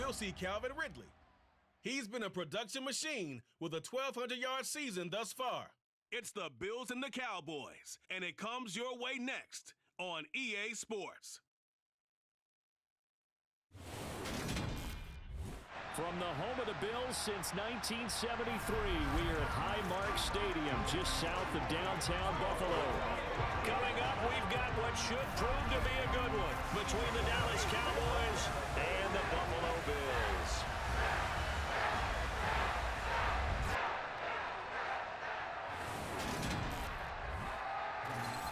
still see Calvin Ridley. He's been a production machine with a 1,200-yard season thus far. It's the Bills and the Cowboys, and it comes your way next on EA Sports. From the home of the Bills since 1973, we are at Highmark Stadium, just south of downtown Buffalo. Coming up, we've got what should prove to be a good one between the Dallas Cowboys and the Buffalo Bills.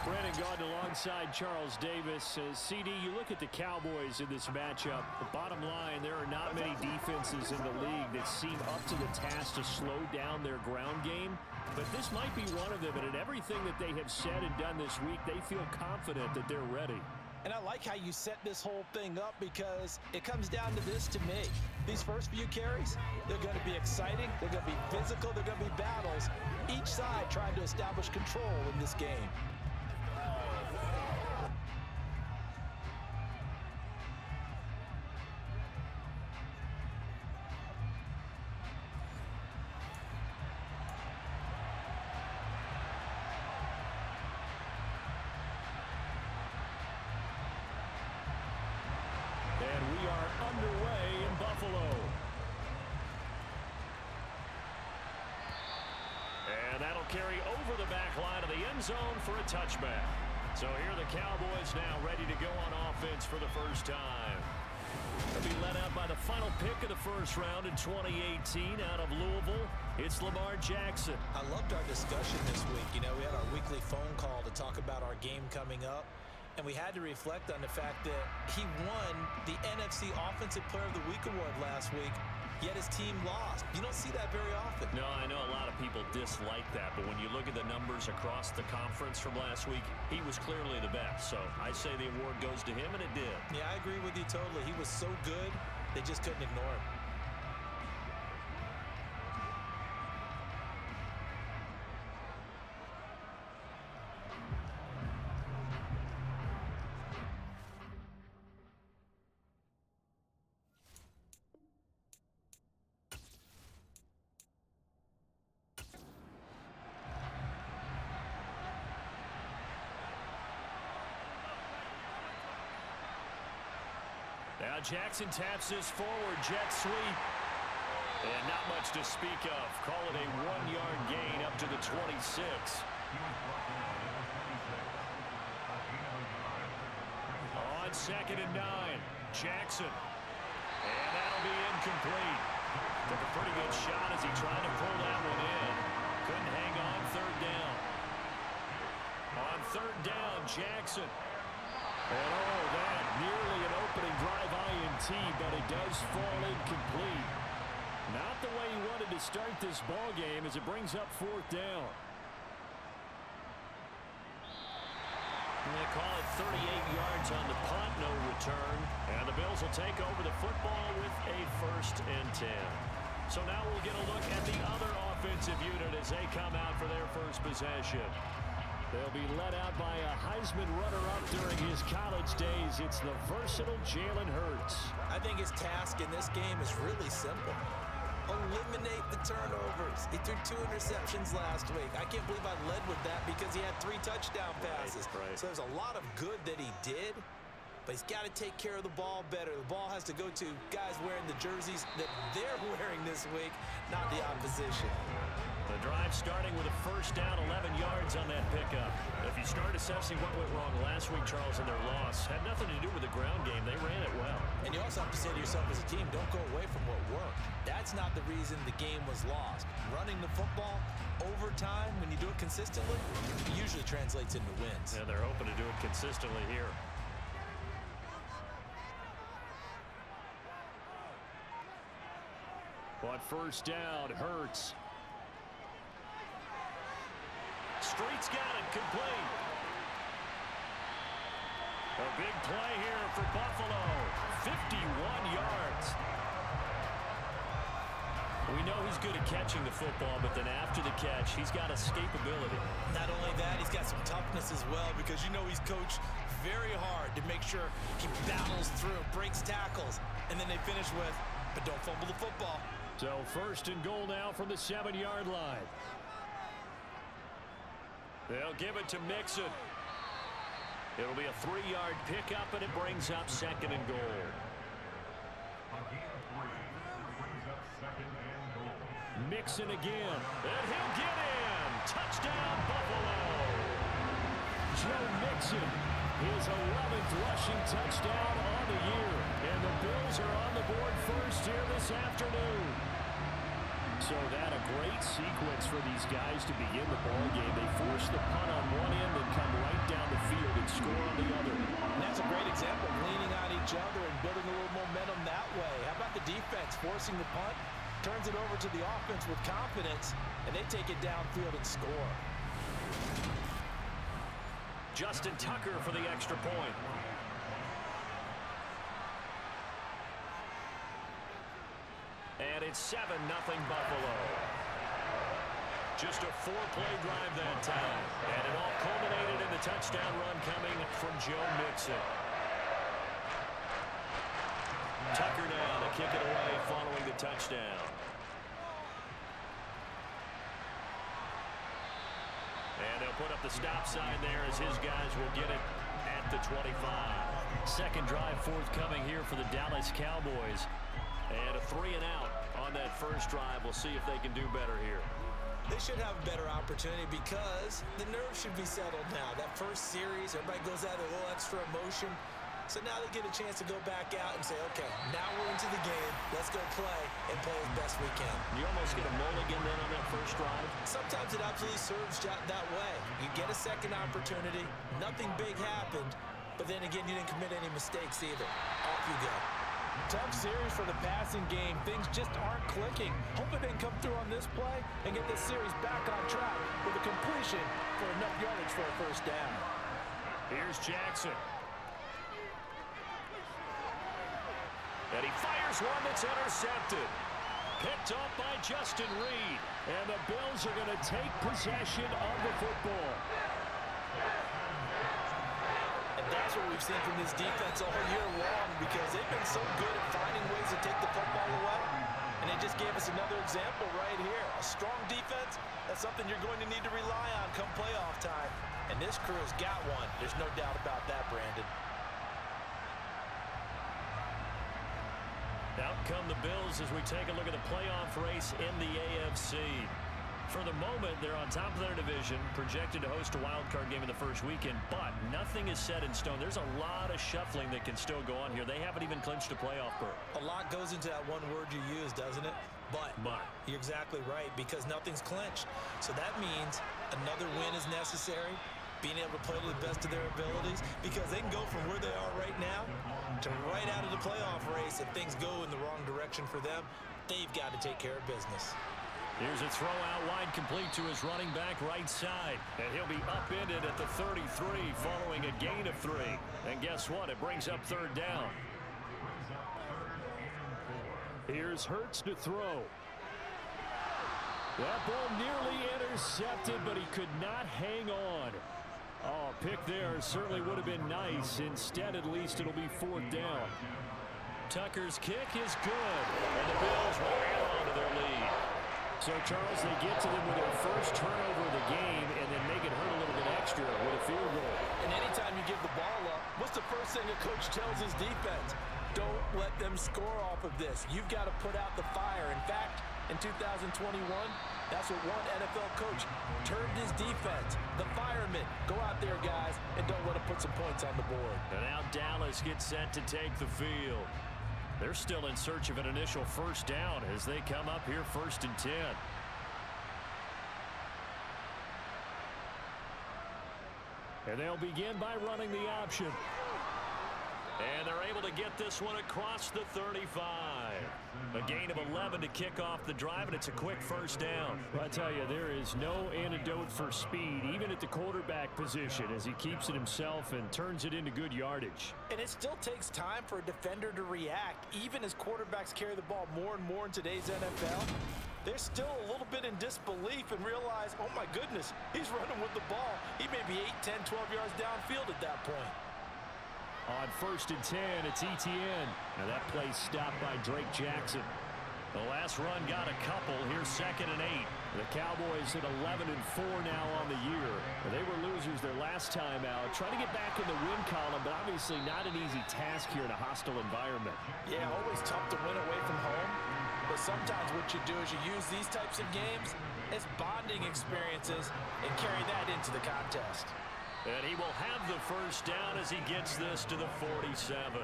Brandon Gaudin alongside Charles Davis. CD, you look at the Cowboys in this matchup. The bottom line, there are not many defenses in the league that seem up to the task to slow down their ground game. But this might be one of them, and in everything that they have said and done this week, they feel confident that they're ready. And I like how you set this whole thing up, because it comes down to this to me. These first few carries, they're going to be exciting, they're going to be physical, they're going to be battles. Each side trying to establish control in this game. Carry over the back line of the end zone for a touchback. So here are the Cowboys now ready to go on offense for the first time. They'll be led out by the final pick of the first round in 2018 out of Louisville. It's Lamar Jackson. I loved our discussion this week. You know, we had our weekly phone call to talk about our game coming up, and we had to reflect on the fact that he won the NFC Offensive Player of the Week award last week, yet his team lost. You don't see that very often. No, I know a lot of people dislike that, but when you look at the numbers across the conference from last week, he was clearly the best. So I say the award goes to him, and it did. Yeah, I agree with you totally. He was so good, they just couldn't ignore him. Now Jackson taps this forward, jet sweep. And not much to speak of. Call it a 1-yard gain up to the 26. On 2nd and 9, Jackson. And that'll be incomplete. Took a pretty good shot as he tried to pull that one in. Couldn't hang on 3rd down. On 3rd down, Jackson. And oh, that nearly an opening drive INT, but it does fall incomplete. Not the way he wanted to start this ball game as it brings up 4th down. And they call it 38 yards on the punt, no return. And the Bills will take over the football with a 1st and 10. So now we'll get a look at the other offensive unit as they come out for their first possession. They'll be led out by a Heisman runner-up during his college days. It's the versatile Jalen Hurts. I think his task in this game is really simple. Eliminate the turnovers. He threw 2 interceptions last week. I can't believe I led with that because he had 3 touchdown passes. Right. So there's a lot of good that he did, but he's got to take care of the ball better. The ball has to go to guys wearing the jerseys that they're wearing this week, not the opposition. The drive starting with a 1st down, 11 yards on that pickup. If you start assessing what went wrong last week, Charles, in their loss, had nothing to do with the ground game. They ran it well. And you also have to say to yourself as a team, don't go away from what worked. That's not the reason the game was lost. Running the football over time, when you do it consistently, it usually translates into wins. And they're hoping to do it consistently here. On 1st down, Hurts. Street's got it, complete. A big play here for Buffalo. 51 yards. We know he's good at catching the football, but then after the catch, he's got escapability. Not only that, he's got some toughness as well, because you know he's coached very hard to make sure he battles through, breaks tackles, and then they finish with but don't fumble the football. So 1st and goal now from the 7-yard line. They'll give it to Mixon. It'll be a 3-yard pickup, and it brings up 2nd and goal. Mixon again, and he'll get in. Touchdown, Buffalo. Joe Mixon, his 11th rushing touchdown on the year. And the Bills are on the board first here this afternoon. So that a great sequence for these guys to begin the ball game. They force the punt on one end and come right down the field and score on the other. And that's a great example of leaning on each other and building a little momentum that way. How about the defense forcing the punt? Turns it over to the offense with confidence, and they take it downfield and score. Justin Tucker for the extra point. And it's 7-0 Buffalo. Just a 4-play drive that time. And it all culminated in the touchdown run coming from Joe Mixon. Tucker now to kick it away following the touchdown. And they'll put up the stop sign there as his guys will get it at the 25. Second drive forthcoming here for the Dallas Cowboys. And a 3-and-out on that first drive. We'll see if they can do better here. They should have a better opportunity because the nerves should be settled now. That first series, everybody goes out with a little extra emotion. So now they get a chance to go back out and say, okay, now we're into the game. Let's go play and play as best we can. You almost get a mulligan then on that first drive. Sometimes it absolutely serves that way. You get a second opportunity. Nothing big happened. But then again, you didn't commit any mistakes either. Off you go. Tough series for the passing game. Things just aren't clicking. Hoping they can come through on this play and get this series back on track with a completion for enough yardage for a first down. Here's Jackson. And he fires one that's intercepted. Picked up by Justin Reed. And the Bills are going to take possession of the football. That's what we've seen from this defense all year long because they've been so good at finding ways to take the football away. And they just gave us another example right here. A strong defense, that's something you're going to need to rely on come playoff time. And this crew has got one. There's no doubt about that, Brandon. Out come the Bills as we take a look at the playoff race in the AFC. For the moment, they're on top of their division, projected to host a wild card game in the first weekend, but nothing is set in stone. There's a lot of shuffling that can still go on here. They haven't even clinched a playoff berth. A lot goes into that one word you use, doesn't it? But. You're exactly right, because nothing's clinched. So that means another win is necessary, being able to play to the best of their abilities, because they can go from where they are right now to right out of the playoff race. If things go in the wrong direction for them, they've got to take care of business. Here's a throw out wide complete to his running back right side. And he'll be upended at the 33 following a gain of 3. And guess what? It brings up third down. Here's Hurts to throw. That ball nearly intercepted, but he could not hang on. Oh, pick there certainly would have been nice. Instead, at least it'll be fourth down. Tucker's kick is good. And the Bills will add on to their lead. So, Charles, they get to them with their first turnover of the game and then make it hurt a little bit extra with a field goal. And anytime you give the ball up, what's the first thing a coach tells his defense? Don't let them score off of this. You've got to put out the fire. In fact, in 2021, that's what one NFL coach termed his defense. The firemen. Go out there, guys, and don't let them put some points on the board. And now Dallas gets set to take the field. They're still in search of an initial first down as they come up here 1st and 10. And they'll begin by running the option. And they're able to get this one across the 35. A gain of 11 to kick off the drive, and it's a quick first down. Well, I tell you, there is no antidote for speed, even at the quarterback position, as he keeps it himself and turns it into good yardage. And it still takes time for a defender to react, even as quarterbacks carry the ball more and more in today's NFL. They're still a little bit in disbelief and realize, oh my goodness, he's running with the ball. He may be 8, 10, 12 yards downfield at that point. On 1st and 10, it's ETN. Now that play stopped by Drake Jackson. The last run got a couple. Here's 2nd and 8. The Cowboys at 11-4 now on the year. They were losers their last time out. Trying to get back in the win column, but obviously not an easy task here in a hostile environment. Yeah, always tough to win away from home. But sometimes what you do is you use these types of games as bonding experiences and carry that into the contest. And he will have the first down as he gets this to the 47.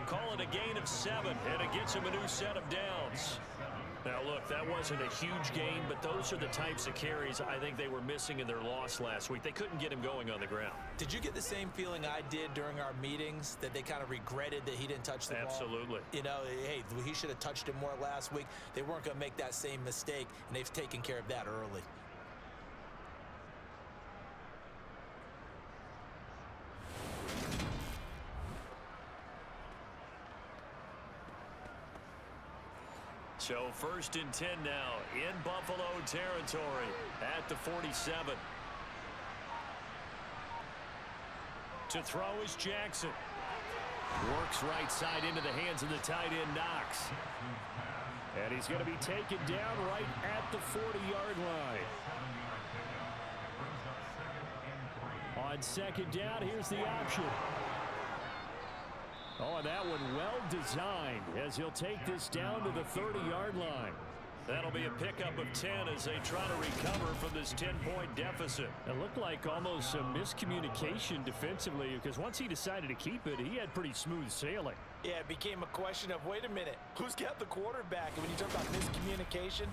Call it a gain of 7, and it gets him a new set of downs. Now, look, that wasn't a huge gain, but those are the types of carries I think they were missing in their loss last week. They couldn't get him going on the ground. Did you get the same feeling I did during our meetings, that they kind of regretted that he didn't touch the ball? Absolutely. You know, hey, he should have touched it more last week. They weren't going to make that same mistake, and they've taken care of that early. So 1st and 10 now in Buffalo territory at the 47. To throw is Jackson. Works right side into the hands of the tight end Knox. And he's going to be taken down right at the 40-yard line. On 2nd down, here's the option. Oh, and that one well designed as he'll take this down to the 30-yard line. That'll be a pickup of 10 as they try to recover from this 10-point deficit. It looked like almost some miscommunication defensively, because once he decided to keep it, he had pretty smooth sailing. Yeah, it became a question of, wait a minute, who's got the quarterback? And when you talk about miscommunication,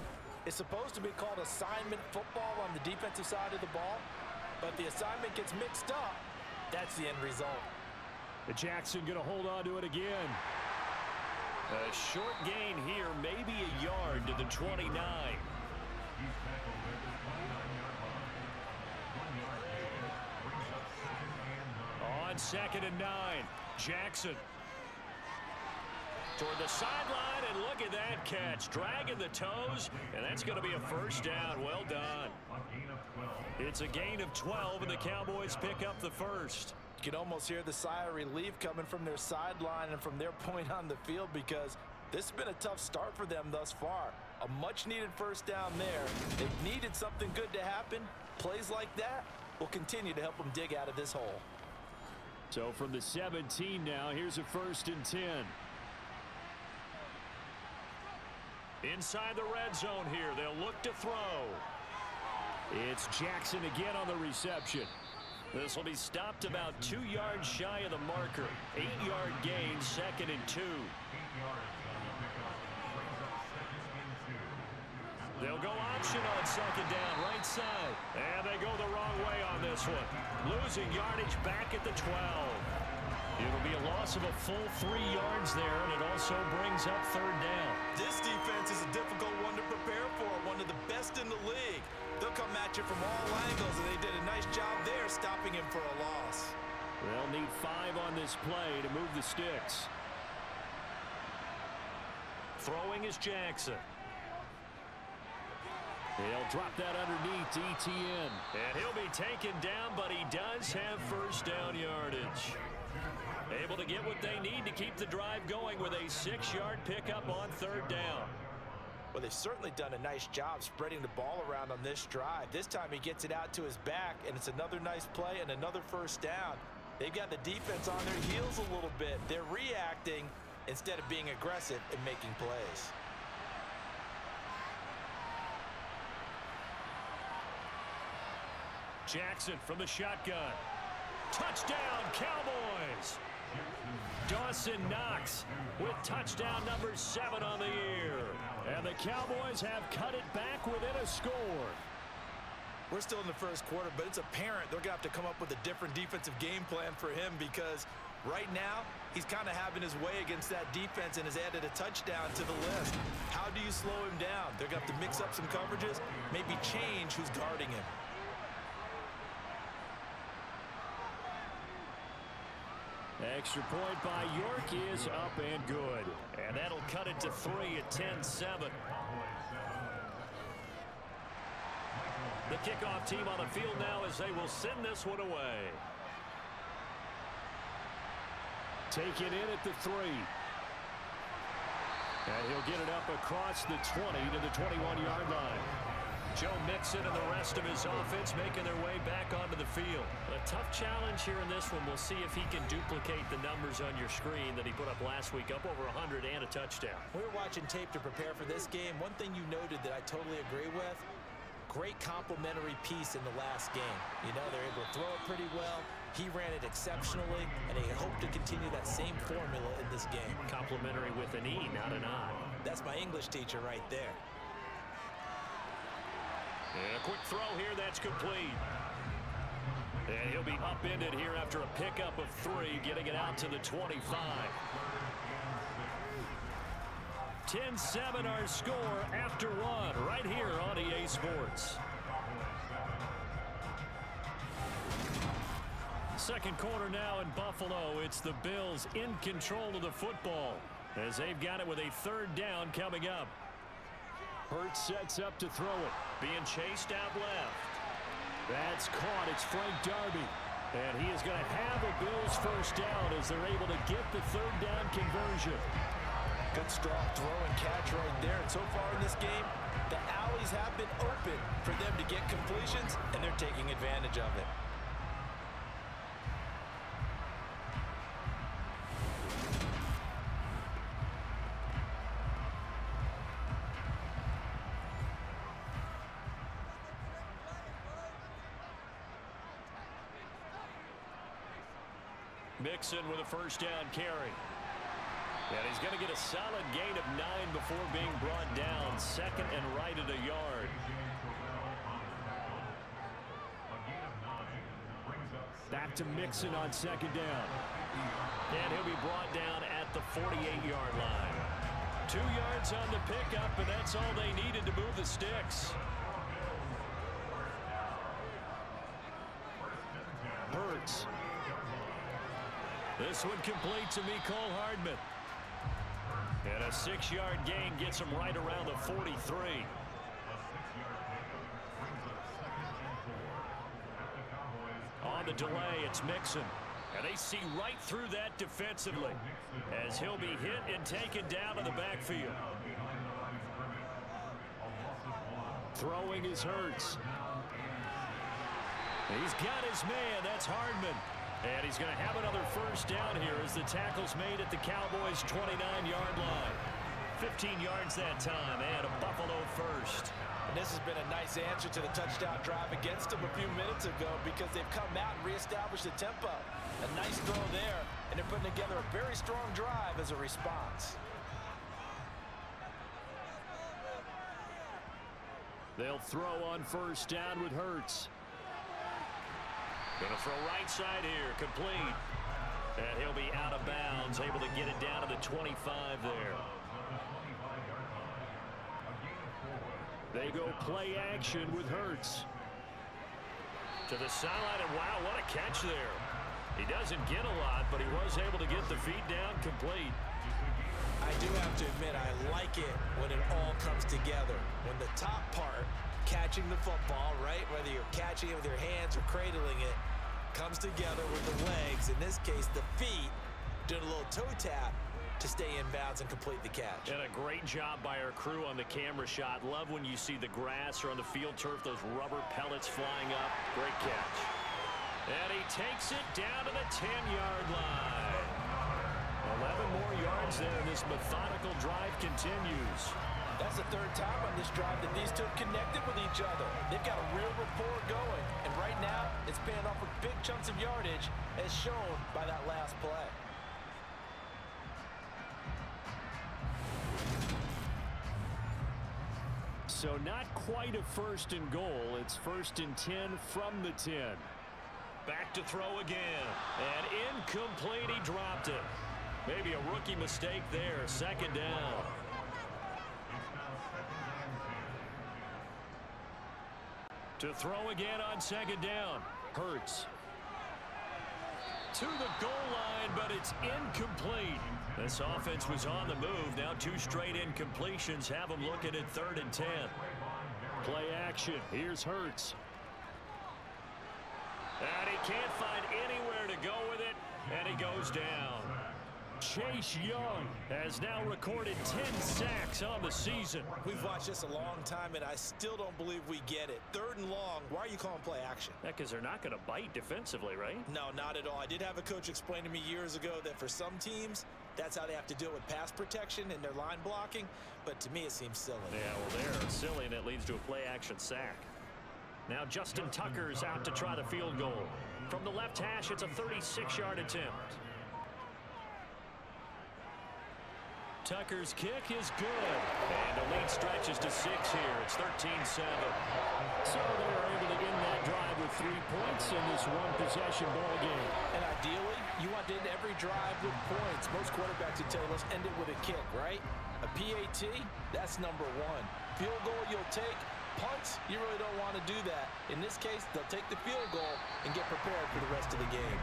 it's supposed to be called assignment football on the defensive side of the ball, but the assignment gets mixed up. That's the end result. Jackson going to hold on to it again. A short gain here, maybe a yard to the 29. On 2nd and 9, Jackson. Toward the sideline, and look at that catch. Dragging the toes, and that's going to be a first down. Well done. It's a gain of 12, and the Cowboys pick up the first. You can almost hear the sigh of relief coming from their sideline and from their point on the field, because this has been a tough start for them thus far. A much-needed first down there. They've needed something good to happen. Plays like that will continue to help them dig out of this hole. So from the 17 now, here's a 1st and 10. Inside the red zone here, they'll look to throw. It's Jackson again on the reception. This will be stopped about 2 yards shy of the marker. 8-yard gain, 2nd and 2. They'll go option on 2nd down, right side. And they go the wrong way on this one. Losing yardage back at the 12. It'll be a loss of a full 3 yards there, and it also brings up 3rd down. This defense is a difficult one to prepare for, one of the best in the league. They'll come at you from all angles, and they did a nice job there stopping him for a loss. They'll need 5 on this play to move the sticks. Throwing is Jackson. He'll drop that underneath to ETN. And he'll be taken down, but he does have first down yardage. Able to get what they need to keep the drive going with a 6-yard pickup on 3rd down. Well, they've certainly done a nice job spreading the ball around on this drive. This time he gets it out to his back, and it's another nice play and another first down. They've got the defense on their heels a little bit. They're reacting instead of being aggressive and making plays. Jackson from the shotgun. Touchdown, Cowboys! Dawson Knox with touchdown number 7 on the year. And the Cowboys have cut it back within a score. We're still in the first quarter, but it's apparent they're going to have to come up with a different defensive game plan for him, because right now he's kind of having his way against that defense and has added a touchdown to the list. How do you slow him down? They're going to have to mix up some coverages, maybe change who's guarding him. Extra point by York is up and good. And that'll cut it to 3 at 10-7. The kickoff team on the field now as they will send this one away. Taken in at the 3. And he'll get it up across the 20 to the 21-yard line. Joe Mixon and the rest of his offense making their way back onto the field. A tough challenge here in this one. We'll see if he can duplicate the numbers on your screen that he put up last week, up over 100 and a touchdown. We were watching tape to prepare for this game. One thing you noted that I totally agree with, great complementary piece in the last game. You know, they're able to throw it pretty well. He ran it exceptionally, and they hope to continue that same formula in this game. Complimentary with an E, not an I. That's my English teacher right there. And a quick throw here, that's complete. And he'll be upended here after a pickup of 3, getting it out to the 25. 10-7 our score after 1 right here on EA Sports. Second quarter now in Buffalo. It's the Bills in control of the football as they've got it with a 3rd down coming up. Hurts sets up to throw it. Being chased out left. That's caught. It's Frank Darby. And he is going to have a Bills first down as they're able to get the 3rd down conversion. Good strong throw and catch right there. And so far in this game, the alleys have been open for them to get completions, and they're taking advantage of it. Mixon with a first down carry. And he's going to get a solid gain of 9 before being brought down. 2nd and right at a yard. Back to Mixon on 2nd down. And he'll be brought down at the 48-yard line. 2 yards on the pickup, and that's all they needed to move the sticks. Hurts. This one complete to Mecole Hardman. And a 6-yard gain gets him right around the 43. On the delay, it's Mixon. And they see right through that defensively as he'll be hit and taken down in the backfield. Throwing is Hurts. He's got his man. That's Hardman. And he's going to have another first down here as the tackle's made at the Cowboys' 29-yard line. 15 yards that time and a Buffalo first. And this has been a nice answer to the touchdown drive against them a few minutes ago because they've come out and reestablished the tempo. A nice throw there, and they're putting together a very strong drive as a response. They'll throw on first down with Hurts. Gonna throw right side here, complete. And he'll be out of bounds, able to get it down to the 25 there. They go play action with Hurts. To the sideline, and wow, what a catch there. He doesn't get a lot, but he was able to get the feet down complete. I do have to admit, I like it when it all comes together. When the top part, catching the football, right, whether you're catching it with your hands or cradling it, comes together with the legs, in this case the feet, doing a little toe tap to stay in bounds and complete the catch. And a great job by our crew on the camera shot. Love when you see the grass or on the field turf, those rubber pellets flying up. Great catch. And he takes it down to the 10-yard line. 11 more yards there, and this methodical drive continues. That's the 3rd time on this drive that these two have connected with each other. They've got a real rapport going, and right now it's paying off with big chunks of yardage as shown by that last play. So not quite a 1st and goal. It's 1st and 10 from the 10. Back to throw again. And incomplete. He dropped it. Maybe a rookie mistake there. 2nd down. To throw again on 2nd down. Hurts. To the goal line, but it's incomplete. This offense was on the move. Now 2 straight incompletions have them looking at 3rd and 10. Play action. Here's Hurts. And he can't find anywhere to go with it, and he goes down. Chase Young has now recorded 10 sacks on the season. We've watched this a long time, and I still don't believe we get it. 3rd and long, why are you calling play action? Because they're not going to bite defensively, right? No, not at all. I did have a coach explain to me years ago that for some teams, that's how they have to deal with pass protection and their line blocking, but to me it seems silly. Yeah, well, they're silly, and it leads to a play-action sack. Now Justin Tucker's out to try the field goal. From the left hash, it's a 36-yard attempt. Tucker's kick is good. And the lead stretches to 6 here. It's 13-7. So they were able to end that drive with 3 points in this one-possession ball game. And ideally, you want to end every drive with points. Most quarterbacks would tell you, let's end it with a kick, right? A PAT, that's number 1. Field goal you'll take. Punts, you really don't want to do that. In this case, they'll take the field goal and get prepared for the rest of the game.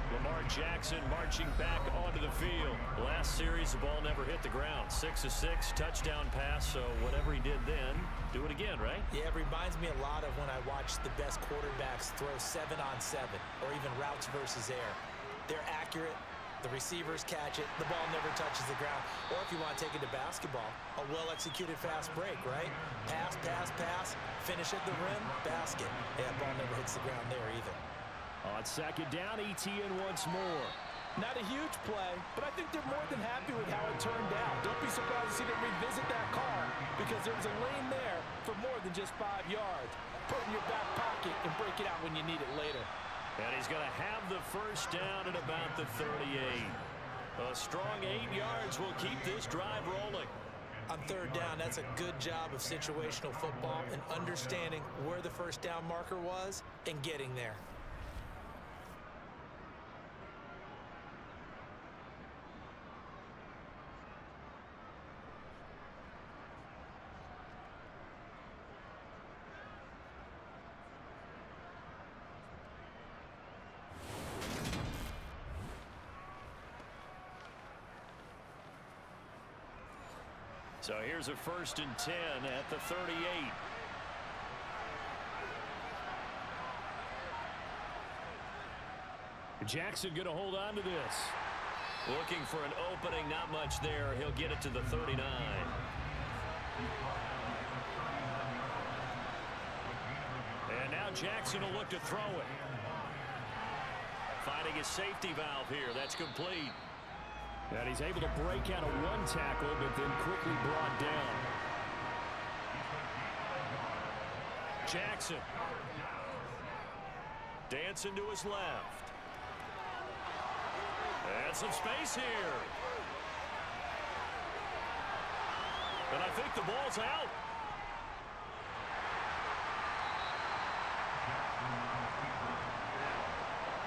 Lamar Jackson marching back onto the field. Last series, the ball never hit the ground. 6 of 6, touchdown pass, so whatever he did then, do it again, right? Yeah, it reminds me a lot of when I watched the best quarterbacks throw 7-on-7 or even routes versus air. They're accurate. The receivers catch it. The ball never touches the ground. Or if you want to take it to basketball, a well-executed fast break, right? Pass, pass, pass, finish at the rim, basket. Yeah, ball never hits the ground there either. On 2nd down, ETN once more. Not a huge play, but I think they're more than happy with how it turned out. Don't be surprised to see them revisit that call because there was a lane there for more than just 5 yards. Put it in your back pocket and break it out when you need it later. And he's going to have the first down at about the 38. A strong 8 yards will keep this drive rolling. On 3rd down, that's a good job of situational football and understanding where the first down marker was and getting there. So here's a 1st and 10 at the 38. Jackson going to hold on to this. Looking for an opening, not much there. He'll get it to the 39. And now Jackson will look to throw it. Finding his safety valve here. That's complete. And he's able to break out of 1 tackle, but then quickly brought down. Jackson. Dancing to his left. And some space here. And I think the ball's out.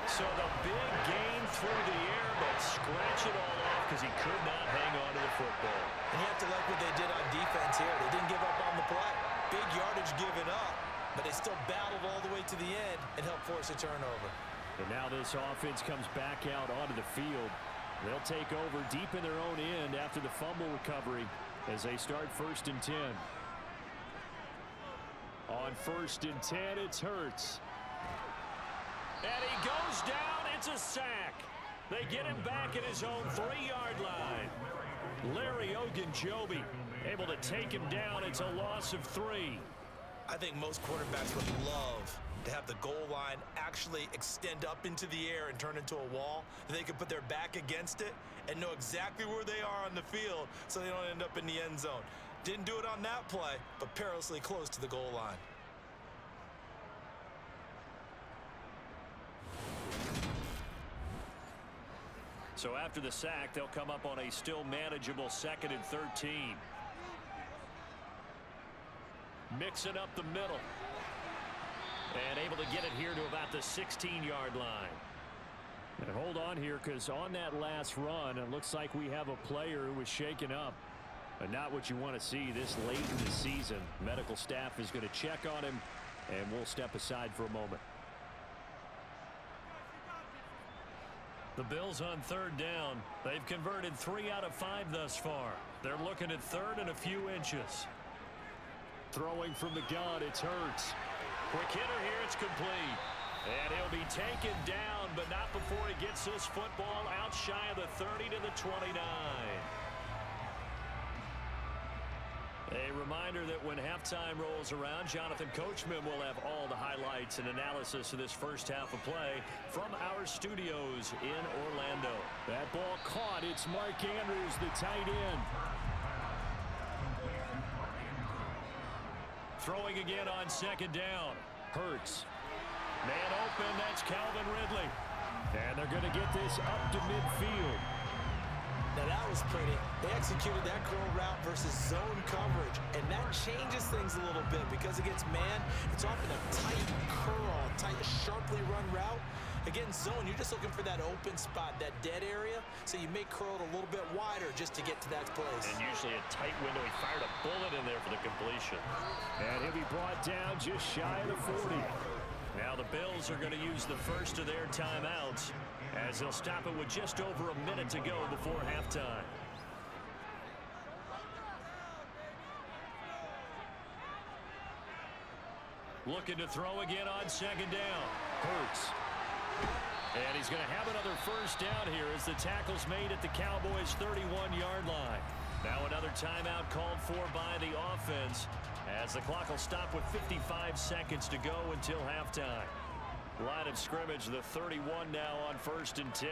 So the big gain through the air, but scratch it all off because he could not hang on to the football. And you have to like what they did on defense here. They didn't give up on the play. Big yardage given up, but they still battled all the way to the end and helped force a turnover. And now this offense comes back out onto the field. They'll take over deep in their own end after the fumble recovery as they start 1st and 10. On 1st and 10, it's Hurts. And he goes down. It's a sack. They get him back at his own 3-yard line. Larry Ogunjobi able to take him down. It's a loss of 3. I think most quarterbacks would love to have the goal line actually extend up into the air and turn into a wall. They can put their back against it and know exactly where they are on the field so they don't end up in the end zone. Didn't do it on that play, but perilously close to the goal line. So after the sack, they'll come up on a still manageable 2nd and 13. Mixing up the middle. And able to get it here to about the 16-yard line. And hold on here, because on that last run, it looks like we have a player who was shaken up. But not what you want to see this late in the season. Medical staff is going to check on him, and we'll step aside for a moment. The Bills on 3rd down. They've converted 3 out of 5 thus far. They're looking at 3rd and a few inches. Throwing from the gun, it's Hurts. Quick hitter here, it's complete. And he'll be taken down, but not before he gets this football out shy of the 30 to the 29. A reminder that when halftime rolls around, Jonathan Coachman will have all the highlights and analysis of this first half of play from our studios in Orlando. That ball caught. It's Mark Andrews, the tight end. Throwing again on second down. Hurts. Man open, that's Calvin Ridley. And they're going to get this up to midfield. Now that was pretty. They executed that curl route versus zone coverage, and that changes things a little bit because against man, it's often a tight curl, tight, sharply run route. Against zone, you're just looking for that open spot, that dead area, so you may curl it a little bit wider just to get to that place. And usually a tight window. He fired a bullet in there for the completion. And he'll be brought down just shy of the 40. Now the Bills are going to use the first of their timeouts as they'll stop it with just over a minute to go before halftime. Looking to throw again on second down. Hurts. And he's going to have another first down here as the tackle's made at the Cowboys' 31-yard line. Now another timeout called for by the offense as the clock will stop with 55 seconds to go until halftime. Line of scrimmage, the 31 now on 1st and 10.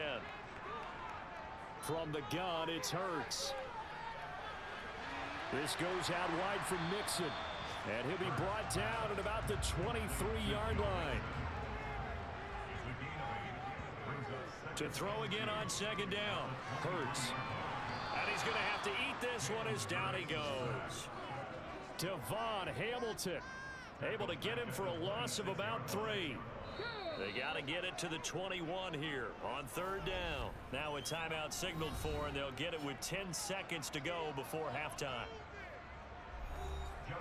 From the gun, it's Hurts. This goes out wide from Mixon. And he'll be brought down at about the 23-yard line. To throw again on second down. Hurts. And he's going to have to eat this one as down he goes. Devon Hamilton able to get him for a loss of about 3. They got to get it to the 21 here on 3rd down. Now a timeout signaled for, and they'll get it with 10 seconds to go before halftime.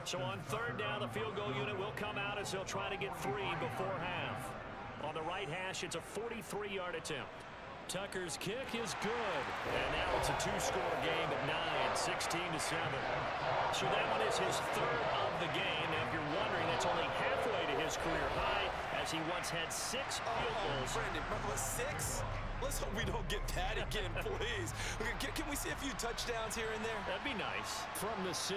So on 3rd down, the field goal unit will come out as they'll try to get 3 before half. On the right hash, it's a 43-yard attempt. Tucker's kick is good. And now it's a 2-score game at 9, 16-7. So that one is his 3rd of the game. And if you're wondering, that's only halfway to his career high, as he once had 6 field goals. Brandon, remember 6? Let's hope we don't get that again, please. Okay, can we see a few touchdowns here and there? That'd be nice. From the 6.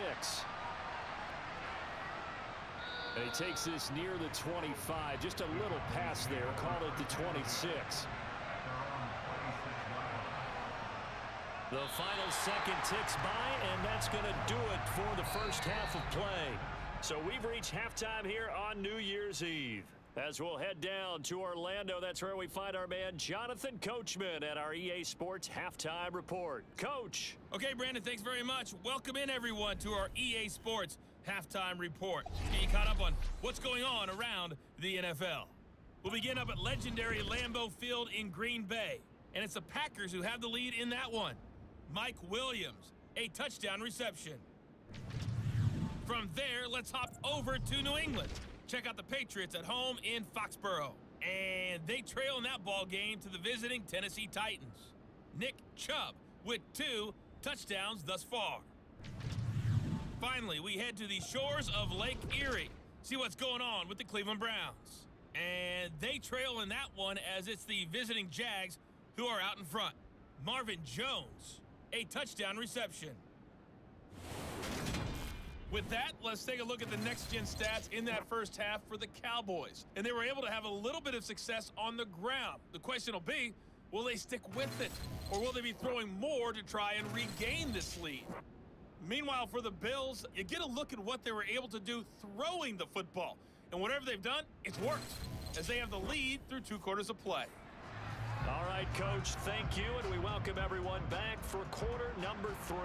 And he takes this near the 25. Just a little pass there. Call it the 26. The final second ticks by, and that's going to do it for the first half of play. So we've reached halftime here on New Year's Eve. As we'll head down to Orlando, that's where we find our man Jonathan Coachman at our EA Sports Halftime Report. Coach. Okay, Brandon, thanks very much. Welcome in, everyone, to our EA Sports Halftime Report. Let's get you caught up on what's going on around the NFL. We'll begin up at legendary Lambeau Field in Green Bay, and it's the Packers who have the lead in that one. Mike Williams, a touchdown reception. From there, let's hop over to New England. Check out the Patriots at home in Foxborough. And they trail in that ball game to the visiting Tennessee Titans. Nick Chubb with 2 touchdowns thus far. Finally, we head to the shores of Lake Erie. See what's going on with the Cleveland Browns. And they trail in that one as it's the visiting Jags who are out in front. Marvin Jones, a touchdown reception. With that, let's take a look at the next-gen stats in that first half for the Cowboys. And they were able to have a little bit of success on the ground. The question will be, will they stick with it? Or will they be throwing more to try and regain this lead? Meanwhile, for the Bills, you get a look at what they were able to do throwing the football. And whatever they've done, it's worked, as they have the lead through 2 quarters of play. All right, Coach, thank you, and we welcome everyone back for quarter number 3.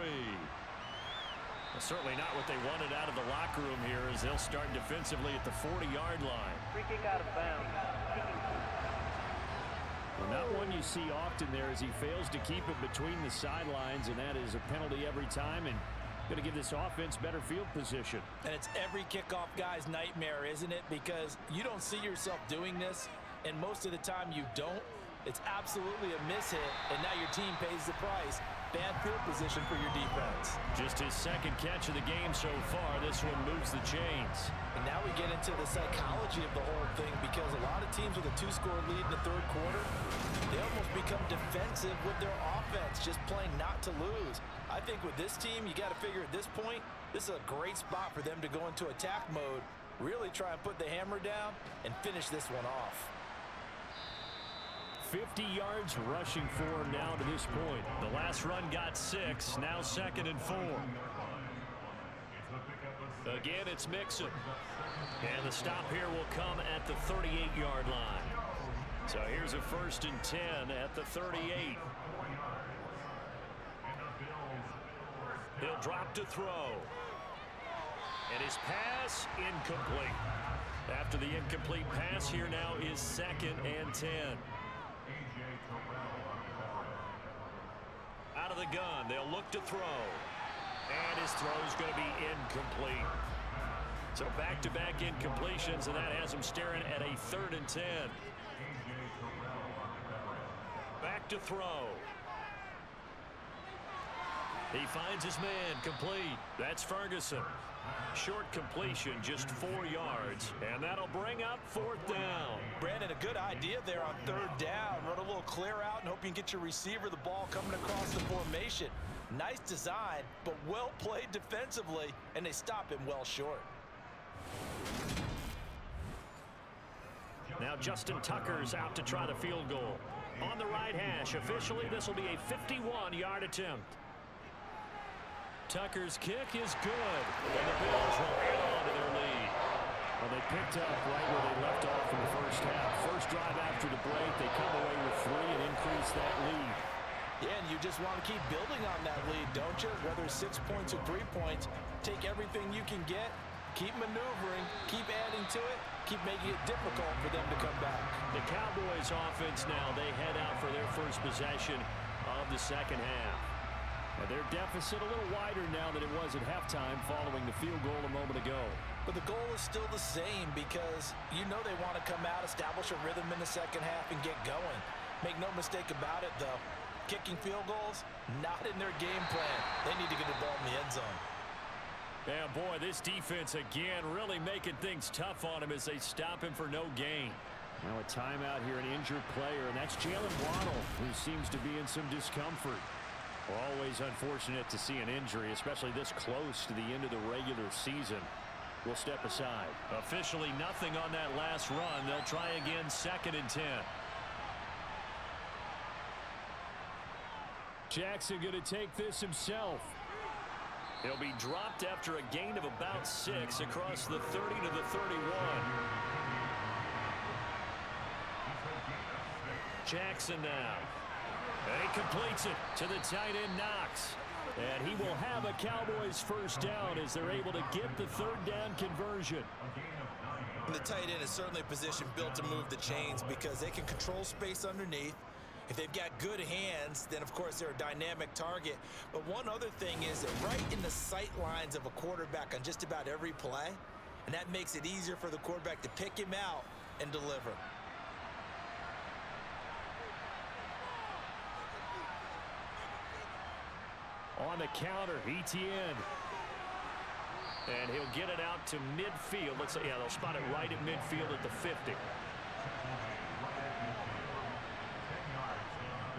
Well, certainly not what they wanted out of the locker room here as they'll start defensively at the 40-yard line. Free kick out of bounds. Well, not one you see often there as he fails to keep it between the sidelines, and that is a penalty every time, and going to give this offense better field position. And it's every kickoff guy's nightmare, isn't it? Because you don't see yourself doing this, and most of the time you don't. It's absolutely a miss hit, and now your team pays the price. bad field position for your defense. Just his second catch of the game so far. This one moves the chains. And now we get into the psychology of the whole thing, because a lot of teams with a 2-score lead in the third quarter, they almost become defensive with their offense, just playing not to lose. I think with this team, you got to figure at this point, this is a great spot for them to go into attack mode, really try and put the hammer down and finish this one off. 50 yards rushing for him now to this point. The last run got 6, now 2nd and 4. Again, it's Mixon. And the stop here will come at the 38-yard line. So here's a 1st and 10 at the 38. He'll drop to throw. And his pass incomplete. After the incomplete pass, here now is 2nd and 10. Out of the gun, they'll look to throw. And his throw is going to be incomplete. So back-to-back incompletions, and that has him staring at a 3rd and 10. Back to throw. He finds his man, complete. That's Ferguson. Short completion, just 4 yards, and that'll bring up 4th down. Brandon, a good idea there on 3rd down. Run a little clear out and hope you can get your receiver the ball coming across the formation. Nice design, but well played defensively, and they stop him well short. Now Justin Tucker's out to try the field goal. On the right hash, officially this will be a 51-yard attempt. Tucker's kick is good, and the Bills will add on to their lead. Well, they picked up right where they left off in the first half. First drive after the break, they come away with 3 and increase that lead. Yeah, and you just want to keep building on that lead, don't you? Whether it's 6 points or 3 points, take everything you can get, keep maneuvering, keep adding to it, keep making it difficult for them to come back. The Cowboys offense now, they head out for their first possession of the second half. Now their deficit a little wider now than it was at halftime following the field goal a moment ago. But the goal is still the same, because you know they want to come out, establish a rhythm in the second half, and get going. Make no mistake about it, though. Kicking field goals, not in their game plan. They need to get the ball in the end zone. Yeah, boy, this defense again really making things tough on him as they stop him for no gain. Now a timeout here, an injured player, and that's Jalen Waddle, who seems to be in some discomfort. Always unfortunate to see an injury, especially this close to the end of the regular season. We'll step aside. Officially nothing on that last run. They'll try again, 2nd and 10. Jackson going to take this himself. He'll be dropped after a gain of about 6 across the 30 to the 31. Jackson now. And he completes it to the tight end, Knox. And he will have a Cowboys first down as they're able to get the 3rd down conversion. And the tight end is certainly a position built to move the chains, because they can control space underneath. If they've got good hands, then of course they're a dynamic target. But one other thing is that right in the sight lines of a quarterback on just about every play, and that makes it easier for the quarterback to pick him out and deliver. On the counter, Etienne. And he'll get it out to midfield. Let's say, yeah, they'll spot it right at midfield at the 50.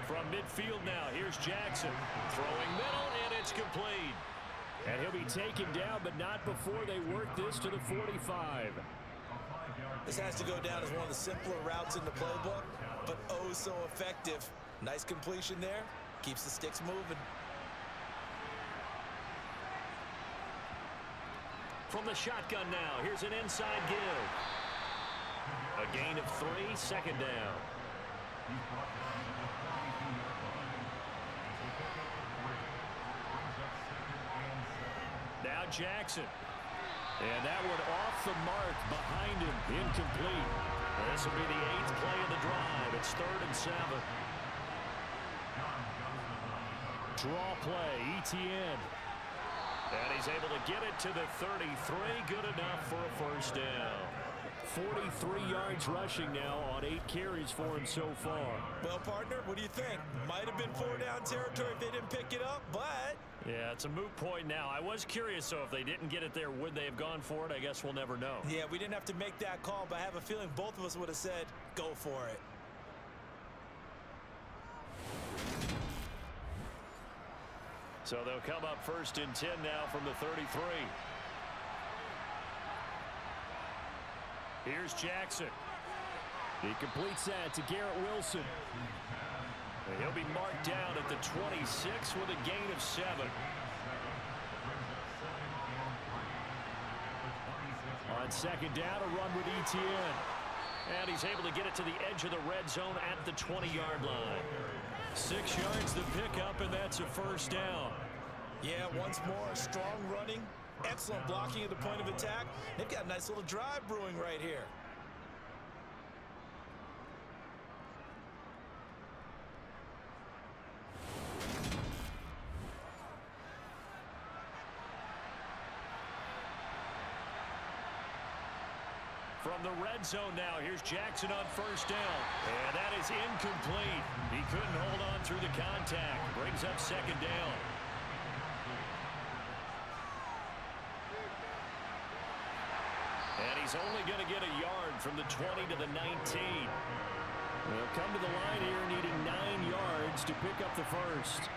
From midfield now, here's Jackson. Throwing middle, and it's complete. And he'll be taken down, but not before they work this to the 45. This has to go down as one of the simpler routes in the playbook, but oh so effective. Nice completion there. Keeps the sticks moving. From the shotgun now, here's an inside give. A gain of 3, 2nd down. Now Jackson. And that one off the mark behind him, incomplete. This will be the 8th play of the drive. It's 3rd and 7. Draw play, Etienne. And he's able to get it to the 33. Good enough for a first down. 43 yards rushing now on 8 carries for him so far. Well, partner, what do you think? Might have been 4-down territory if they didn't pick it up, but... Yeah, it's a moot point now. I was curious, so if they didn't get it there, would they have gone for it? I guess we'll never know. Yeah, we didn't have to make that call, but I have a feeling both of us would have said, go for it. So they'll come up 1st and 10 now from the 33. Here's Jackson. He completes that to Garrett Wilson. And he'll be marked down at the 26 with a gain of 7. On 2nd down, a run with ETN. And he's able to get it to the edge of the red zone at the 20-yard line. 6 yards to pick up, and that's a 1st down. Yeah, once more, strong running, excellent blocking at the point of attack. They've got a nice little drive brewing right here. From the red zone now, here's Jackson on 1st down. And that is incomplete. He couldn't hold on through the contact. Brings up 2nd down. And he's only going to get a yard from the 20 to the 19. They'll come to the line here needing 9 yards to pick up the 1st.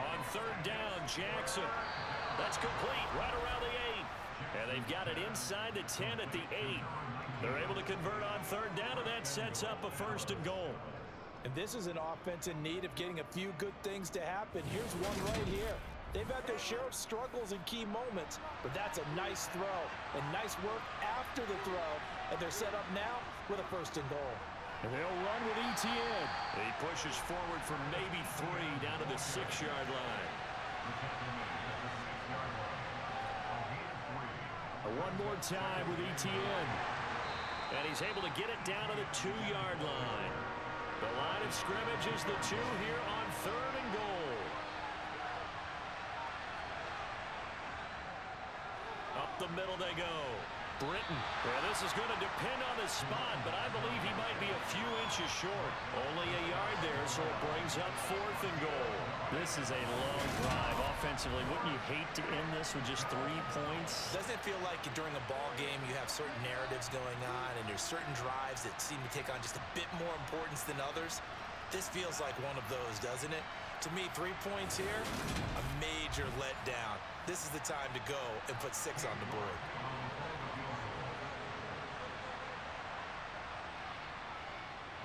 On 3rd down, Jackson. That's complete right around the 8. And they've got it inside the 10 at the 8. They're able to convert on 3rd down, and that sets up a 1st and goal. And this is an offense in need of getting a few good things to happen. Here's one right here. They've had their share of struggles in key moments, but that's a nice throw and nice work after the throw. And they're set up now with a 1st and goal. And they'll run with ETN. He pushes forward for maybe 3 down to the 6-yard line. One more time with ETN. And he's able to get it down to the 2-yard line. The line of scrimmage is the 2 here on 3rd and goal. Up the middle they go. Britton. Well, this is going to depend on the spot, but I believe he might be a few inches short. Only a yard there, so it brings up 4th and goal. This is a long drive offensively. Wouldn't you hate to end this with just 3 points? Doesn't it feel like during a ball game you have certain narratives going on and there's certain drives that seem to take on just a bit more importance than others? This feels like one of those, doesn't it? To me, 3 points here, a major letdown. This is the time to go and put 6 on the board.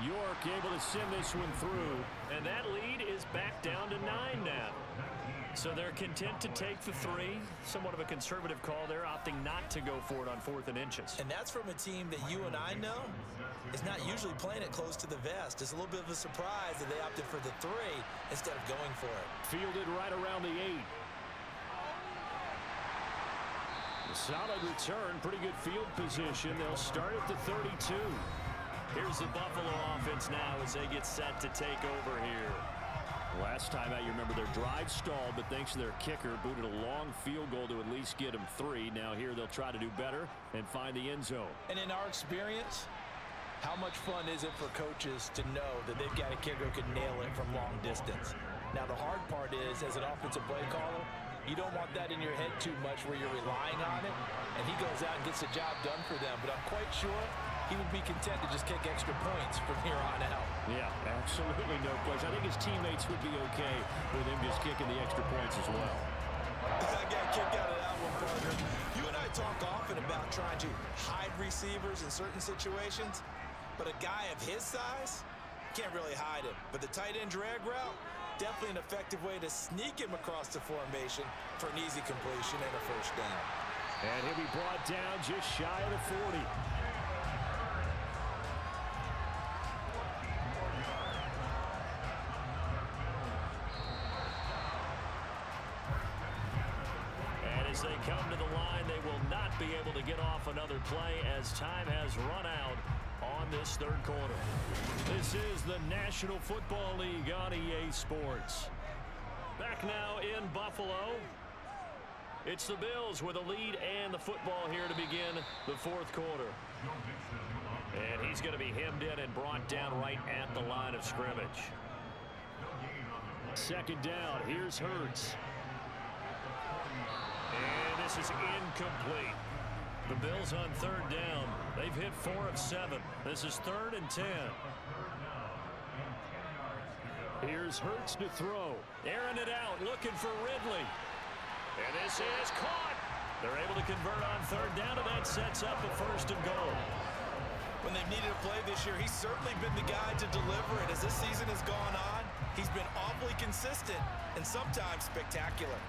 York able to send this one through. And that lead is back down to 9 now. So they're content to take the 3. Somewhat of a conservative call there, opting not to go for it on 4th and inches. And that's from a team that you and I know is not usually playing it close to the vest. It's a little bit of a surprise that they opted for the 3 instead of going for it. Fielded right around the 8. A solid return, pretty good field position. They'll start at the 32. Here's the Buffalo offense now as they get set to take over here. Last time out, you remember their drive stalled, but thanks to their kicker, booted a long field goal to at least get them 3. Now here they'll try to do better and find the end zone. And in our experience, how much fun is it for coaches to know that they've got a kicker who can nail it from long distance? Now the hard part is, as an offensive play caller, you don't want that in your head too much where you're relying on it, and he goes out and gets the job done for them. But I'm quite sure he would be content to just kick extra points from here on out. Yeah, absolutely no question. I think his teammates would be okay with him just kicking the extra points as well. I got a kick out of that one, partner. You and I talk often about trying to hide receivers in certain situations, but a guy of his size can't really hide him. But the tight end drag route, definitely an effective way to sneak him across the formation for an easy completion and a 1st down. And he'll be brought down just shy of the 40. As they come to the line, they will not be able to get off another play as time has run out on this 3rd quarter. This is the National Football League on EA Sports. Back now in Buffalo. It's the Bills with a lead and the football here to begin the fourth quarter. And he's going to be hemmed in and brought down right at the line of scrimmage. Second down. Here's Hurts. And this is incomplete. The Bills on third down. They've hit 4 of 7. This is 3rd and 10. Here's Hurts to throw. Airing it out, looking for Ridley. And this is caught. They're able to convert on third down, and that sets up a 1st and goal. When they've needed a play this year, he's certainly been the guy to deliver it. As this season has gone on, he's been awfully consistent and sometimes spectacular.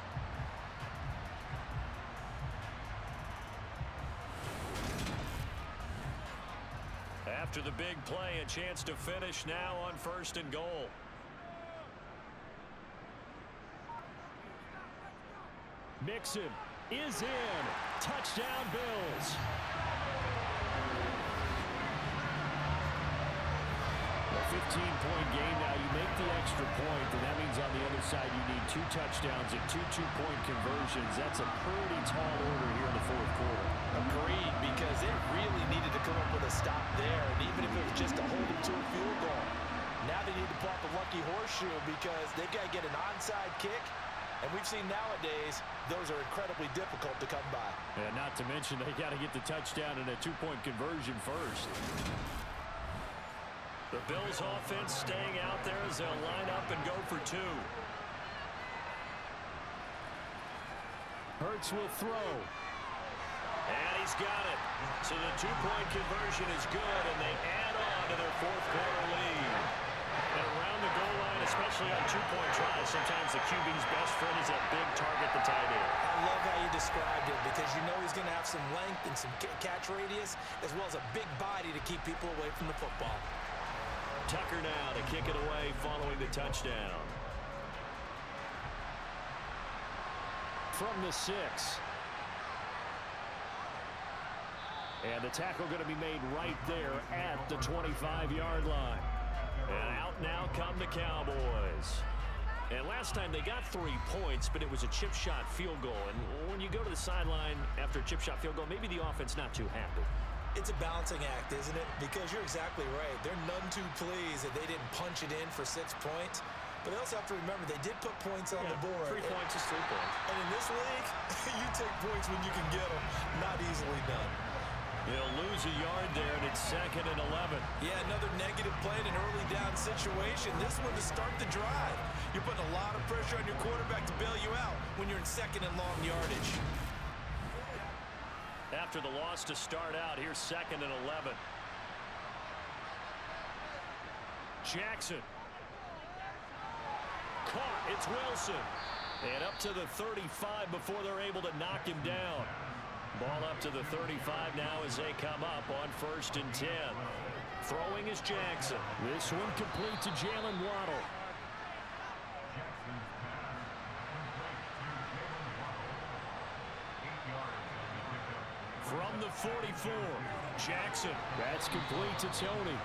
After the big play, a chance to finish now on 1st and goal. Mixon is in. Touchdown, Bills. A 15-point game now. You make the extra point, and that means on the other side you need 2 touchdowns and 2 two-point conversions. That's a pretty tall order here in the fourth quarter. Agreed, because it really needed to come up with a stop there, and even if it was just to hold them to a field goal. Now they need to pop a lucky horseshoe because they've got to get an onside kick, and we've seen nowadays those are incredibly difficult to come by. And not to mention they got to get the touchdown and a 2-point conversion first. The Bills offense staying out there as they'll line up and go for 2. Hurts will throw. And he's got it. So the 2-point conversion is good, and they add on to their fourth quarter lead. And around the goal line, especially on 2-point tries, sometimes the QB's best friend is a big target, the tight end. I love how you described it because you know he's going to have some length and some catch radius as well as a big body to keep people away from the football. Tucker now to kick it away following the touchdown. From the 6. And the tackle going to be made right there at the 25-yard line. And out now come the Cowboys. And last time they got 3 points, but it was a chip shot field goal. And when you go to the sideline after a chip shot field goal, maybe the offense not too happy. It's a balancing act, isn't it? Because you're exactly right. They're none too pleased that they didn't punch it in for 6 points. But they also have to remember they did put points on the board. 3 points is 3 points. And in this league, you take points when you can get them. Not easily done. He'll lose a yard there, and it's 2nd and 11. Yeah, another negative play in an early down situation. This one to start the drive. You're putting a lot of pressure on your quarterback to bail you out when you're in 2nd and long yardage. After the loss to start out, here's 2nd and 11. Jackson. Caught. It's Wilson. And up to the 35 before they're able to knock him down. Ball up to the 35 now as they come up on 1st and 10. Throwing is Jackson. This one complete to Jalen Waddle. From the 44, Jackson. That's complete to Tony.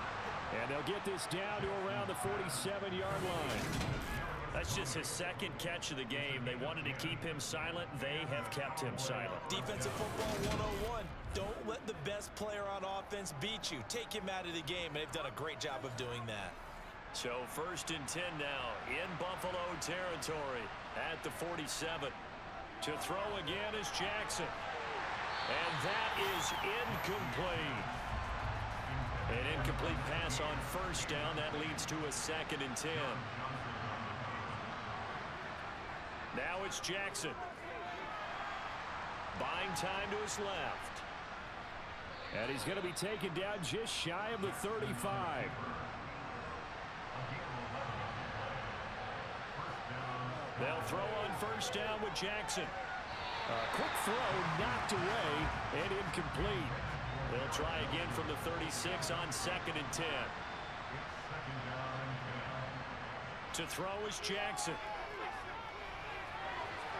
And they'll get this down to around the 47-yard line. That's just his 2nd catch of the game. They wanted to keep him silent. They have kept him silent. Defensive football 101. Don't let the best player on offense beat you. Take him out of the game, and they've done a great job of doing that. So 1st and 10 now in Buffalo territory at the 47. To throw again is Jackson. And that is incomplete. An incomplete pass on 1st down. That leads to a 2nd and 10. Now it's Jackson. Buying time to his left. And he's going to be taken down just shy of the 35. They'll throw on 1st down with Jackson. A quick throw knocked away and incomplete. They'll try again from the 36 on 2nd and 10. To throw is Jackson.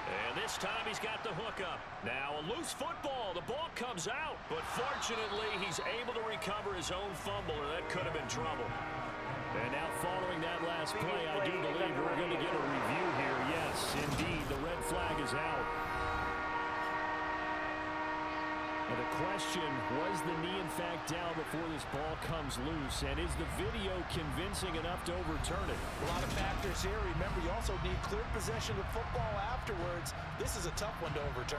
And this time he's got the hookup. Now a loose football. The ball comes out. But fortunately, he's able to recover his own fumble, or that could have been trouble. And now following that last play, I do believe we're going to get a review here. Yes, indeed, the red flag is out. Now the question, was the knee in fact down before this ball comes loose? And is the video convincing enough to overturn it? A lot of factors here. Remember, you also need clear possession of football afterwards. This is a tough one to overturn.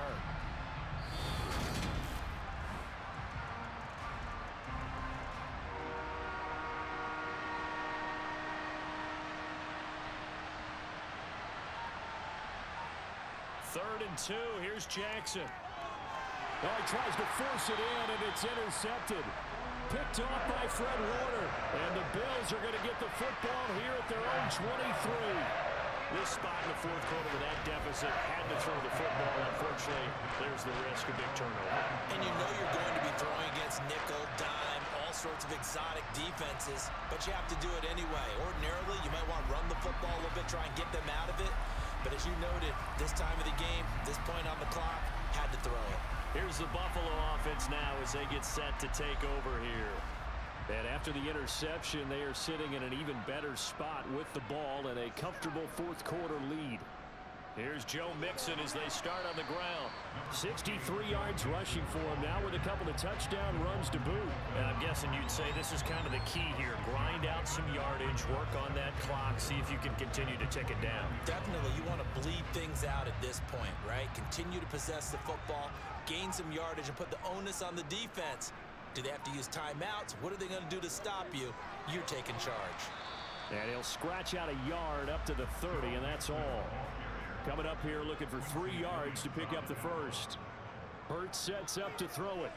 Third and 2. Here's Jackson. Oh, he tries to force it in, and it's intercepted. Picked off by Fred Warner. And the Bills are going to get the football here at their own 23. This spot in the fourth quarter with that deficit had to throw the football. Unfortunately, there's the risk of big turnover. And you know you're going to be throwing against nickel, dime, all sorts of exotic defenses, but you have to do it anyway. Ordinarily, you might want to run the football a little bit, try and get them out of it. But as you noted, this time of the game, this point on the clock, had to throw it. Here's the Buffalo offense now as they get set to take over here. And after the interception, they are sitting in an even better spot with the ball and a comfortable fourth quarter lead. Here's Joe Mixon as they start on the ground. 63 yards rushing for him now with a couple of touchdown runs to boot. And I'm guessing you'd say this is kind of the key here. Grind out some yardage, work on that clock, see if you can continue to tick it down. Definitely, you want to bleed things out at this point, right? Continue to possess the football, gain some yardage, and put the onus on the defense. Do they have to use timeouts? What are they going to do to stop you? You're taking charge. And he'll scratch out a yard up to the 30, and that's all. Coming up here looking for 3 yards to pick up the first. Hurts sets up to throw it.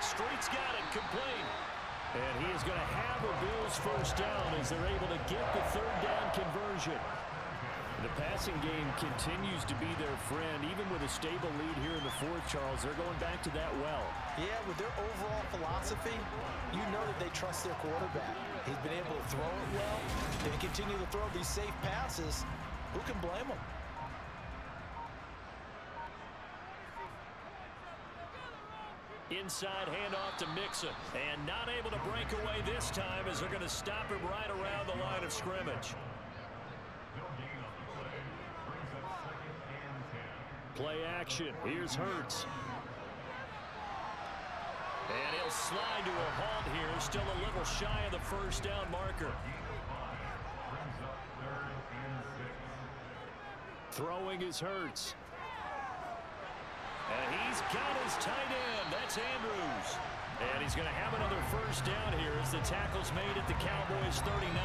Street's got it, complete. And he is going to have a Bills first down as they're able to get the third down conversion. The passing game continues to be their friend. Even with a stable lead here in the fourth, Charles, they're going back to that well. Yeah, with their overall philosophy, you know that they trust their quarterback. He's been able to throw it well. They continue to throw these safe passes. Who can blame them? Inside handoff to Mixon. And not able to break away this time as they're going to stop him right around the line of scrimmage. Play action. Here's Hurts. And he'll slide to a halt here. Still a little shy of the first down marker. Throwing is Hurts. And he's got his tight end. That's Andrews. And he's going to have another first down here as the tackle's made at the Cowboys 39.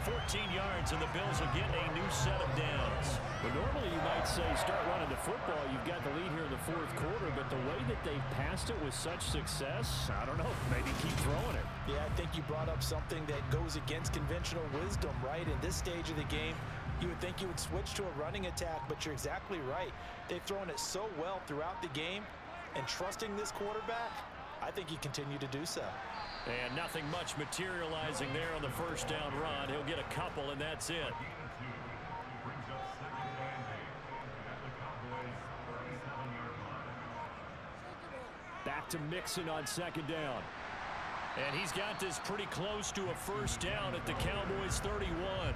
14 yards, and the Bills will get a new set of downs. Well, normally you might say start running the football. You've got the lead here in the fourth quarter, but the way that they've passed it with such success, I don't know, maybe keep throwing it. Yeah, I think you brought up something that goes against conventional wisdom, right? In this stage of the game, you would think you would switch to a running attack, but you're exactly right. They've thrown it so well throughout the game, and trusting this quarterback, I think you continue to do so. And nothing much materializing there on the first down run. He'll get a couple, and that's it. Back to Mixon on second down. And he's got this pretty close to a first down at the Cowboys 31.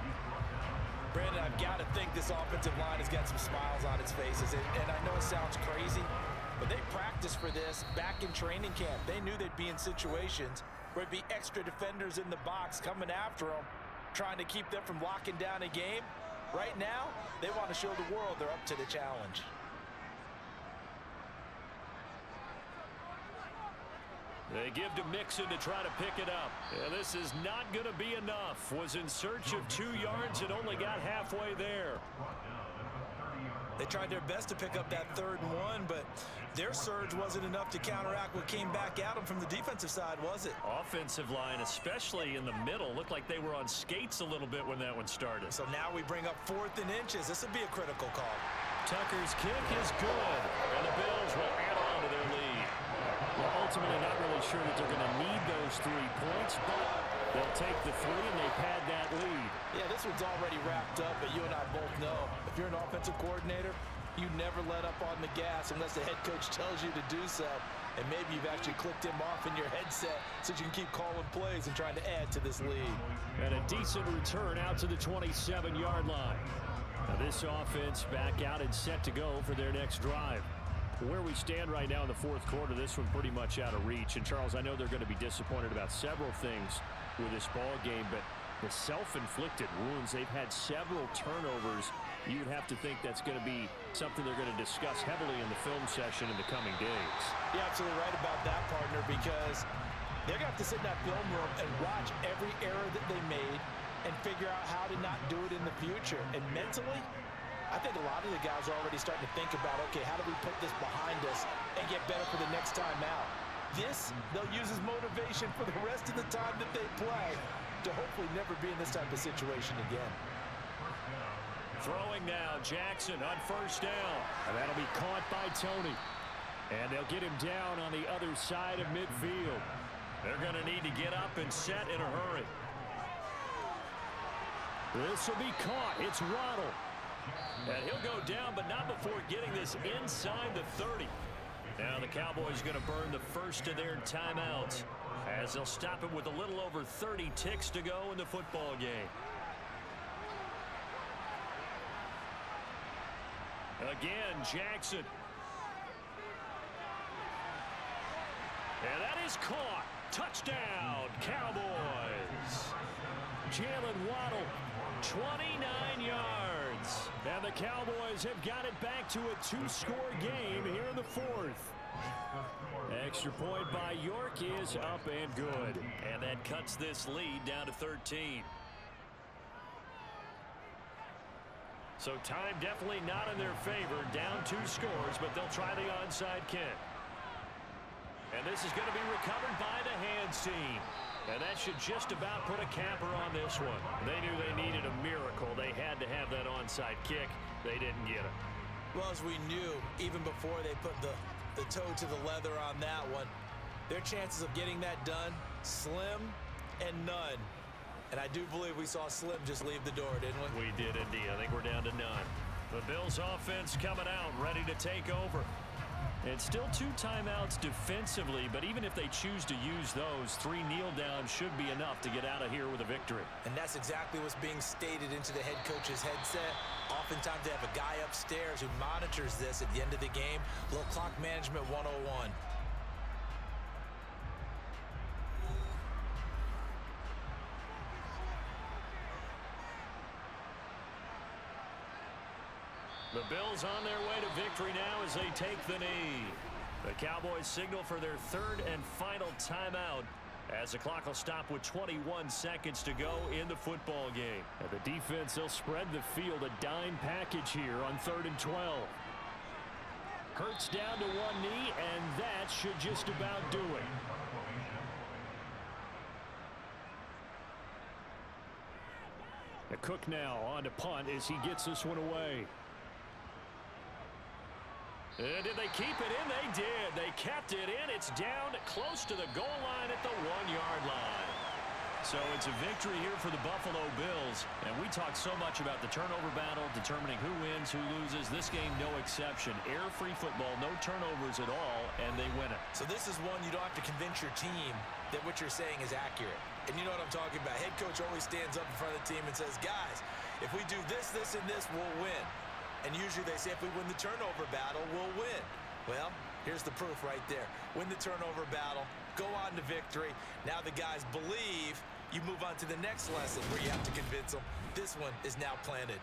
Brandon, I've got to think this offensive line has got some smiles on its faces. And I know it sounds crazy, but they practiced for this back in training camp. They knew they'd be in situations where it'd be extra defenders in the box coming after them, trying to keep them from locking down a game. Right now, they want to show the world they're up to the challenge. They give to Mixon to try to pick it up. And this is not going to be enough. Was in search of 2 yards and only got halfway there. They tried their best to pick up that 3rd and 1, but their surge wasn't enough to counteract what came back at them from the defensive side, was it? Offensive line, especially in the middle, looked like they were on skates a little bit when that one started. So now we bring up 4th and inches. This would be a critical call. Tucker's kick is good, and the Bills will add on to their lead. Well, ultimately, not really sure that they're going to need those 3 points, but they'll take the 3 and they pad that lead. Yeah, this one's already wrapped up, but you and I both know if you're an offensive coordinator, you never let up on the gas unless the head coach tells you to do so. And maybe you've actually clicked him off in your headset so you can keep calling plays and trying to add to this lead. And a decent return out to the 27-yard line. Now this offense back out and set to go for their next drive. Where we stand right now in the fourth quarter, this one pretty much out of reach. And, Charles, I know they're going to be disappointed about several things with this ball game, but the self-inflicted wounds, they've had several turnovers. You would have to think that's going to be something they're going to discuss heavily in the film session in the coming days. You're absolutely right about that, partner, because they're going to have to sit in that film room and watch every error that they made and figure out how to not do it in the future. And mentally, I think a lot of the guys are already starting to think about, okay, how do we put this behind us and get better for the next time out? This, they'll use as motivation for the rest of the time that they play to hopefully never be in this type of situation again. Throwing now, Jackson on first down. And that'll be caught by Tony. And they'll get him down on the other side of midfield. They're going to need to get up and set in a hurry. This will be caught. It's Waddle. And he'll go down, but not before getting this inside the 30. Now the Cowboys going to burn the first of their timeouts as they'll stop it with a little over 30 ticks to go in the football game. Again, Jackson. And that is caught. Touchdown, Cowboys. Jalen Waddle, 29 yards. And the Cowboys have got it back to a two-score game here in the fourth. Extra point by York is up and good. And that cuts this lead down to 13. So time definitely not in their favor. Down 2 scores, but they'll try the onside kick. And this is going to be recovered by the hands team. And that should just about put a capper on this one. They knew they needed a miracle. They had to have that onside kick. They didn't get it. Well, as we knew, even before they put the toe to the leather on that one, their chances of getting that done, slim and none. And I do believe we saw Slim just leave the door, didn't we? We did indeed. I think we're down to none. The Bills offense coming out, ready to take over. And still 2 timeouts defensively, but even if they choose to use those, 3 kneel downs should be enough to get out of here with a victory. And that's exactly what's being stated into the head coach's headset. Oftentimes they have a guy upstairs who monitors this at the end of the game. Little clock management 101. The Bills on their way to victory now as they take the knee. The Cowboys signal for their 3rd and final timeout as the clock will stop with 21 seconds to go in the football game. And the defense, they'll spread the field, a dime package here on 3rd and 12. Hurts down to 1 knee, and that should just about do it. The Cook now on to punt as he gets this one away. And did they keep it in? They did. They kept it in. It's down close to the goal line at the 1-yard line. So it's a victory here for the Buffalo Bills. And we talked so much about the turnover battle, determining who wins, who loses. This game, no exception. Error-free football, no turnovers at all, and they win it. So this is one you don't have to convince your team that what you're saying is accurate. And you know what I'm talking about. Head coach always stands up in front of the team and says, guys, if we do this, this, and this, we'll win. And usually they say if we win the turnover battle, we'll win. Well, here's the proof right there. Win the turnover battle, go on to victory. Now the guys believe. You move on to the next lesson where you have to convince them. This one is now planted.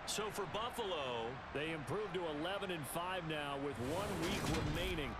So for Buffalo, they improved to 11-5 now with 1 week remaining.